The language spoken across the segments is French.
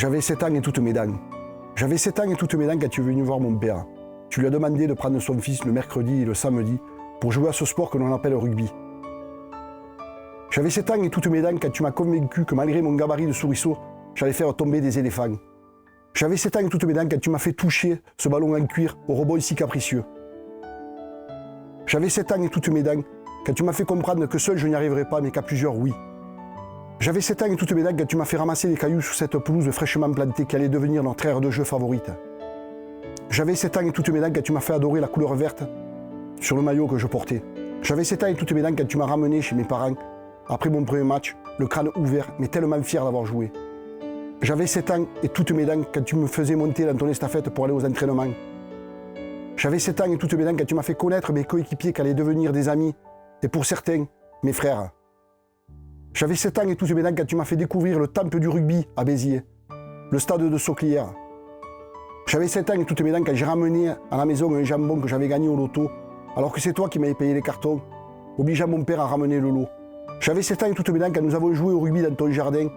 J'avais 7 ans et toutes mes dents. J'avais 7 ans et toutes mes dents quand tu es venu voir mon père. Tu lui as demandé de prendre son fils le mercredi et le samedi pour jouer à ce sport que l'on appelle le rugby. J'avais 7 ans et toutes mes dents quand tu m'as convaincu que malgré mon gabarit de souriceau, j'allais faire tomber des éléphants. J'avais 7 ans et toutes mes dents quand tu m'as fait toucher ce ballon en cuir au rebond si capricieux. J'avais 7 ans et toutes mes dents quand tu m'as fait comprendre que seul je n'y arriverais pas mais qu'à plusieurs oui. J'avais 7 ans et toutes mes dents quand tu m'as fait ramasser les cailloux sur cette pelouse fraîchement plantée qui allait devenir notre aire de jeu favorite. J'avais 7 ans et toutes mes dents quand tu m'as fait adorer la couleur verte sur le maillot que je portais. J'avais 7 ans et toutes mes dents quand tu m'as ramené chez mes parents après mon premier match, le crâne ouvert mais tellement fier d'avoir joué. J'avais 7 ans et toutes mes dents quand tu me faisais monter dans ton estafette pour aller aux entraînements. J'avais 7 ans et toutes mes dents quand tu m'as fait connaître mes coéquipiers qui allaient devenir des amis et pour certains, mes frères. J'avais 7 ans et toutes mes dents quand tu m'as fait découvrir le temple du rugby à Béziers, le stade de Sauclière. J'avais 7 ans et toutes mes dents quand j'ai ramené à la maison un jambon que j'avais gagné au loto, alors que c'est toi qui m'avais payé les cartons, obligeant mon père à ramener le lot. J'avais 7 ans et toutes mes dents quand nous avons joué au rugby dans ton jardin,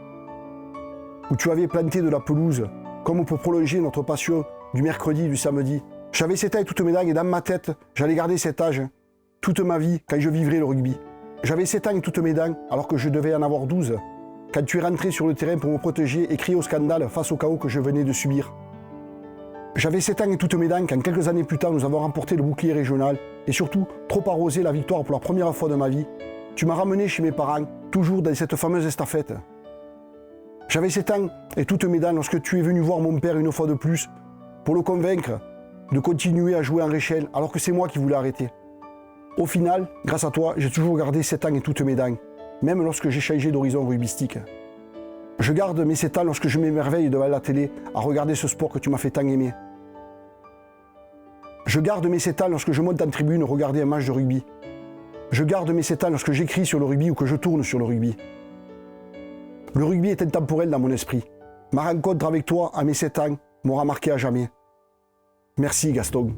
où tu avais planté de la pelouse, comme pour prolonger notre passion du mercredi et du samedi. J'avais 7 ans et toutes mes dents et dans ma tête, j'allais garder cet âge, toute ma vie, quand je vivrais le rugby. J'avais 7 ans et toutes mes dents, alors que je devais en avoir 12, quand tu es rentré sur le terrain pour me protéger et crier au scandale face au chaos que je venais de subir. J'avais 7 ans et toutes mes dents quand quelques années plus tard nous avons remporté le bouclier régional et surtout trop arrosé la victoire pour la première fois de ma vie. Tu m'as ramené chez mes parents, toujours dans cette fameuse estafette. J'avais 7 ans et toutes mes dents lorsque tu es venu voir mon père une fois de plus pour le convaincre de continuer à jouer en Réchelle alors que c'est moi qui voulais arrêter. Au final, grâce à toi, j'ai toujours gardé 7 ans et toutes mes dents, même lorsque j'ai changé d'horizon rugbyistique. Je garde mes 7 ans lorsque je m'émerveille devant la télé à regarder ce sport que tu m'as fait tant aimer. Je garde mes 7 ans lorsque je monte en tribune regarder un match de rugby. Je garde mes 7 ans lorsque j'écris sur le rugby ou que je tourne sur le rugby. Le rugby est intemporel dans mon esprit. Ma rencontre avec toi à mes 7 ans m'aura marqué à jamais. Merci Gaston.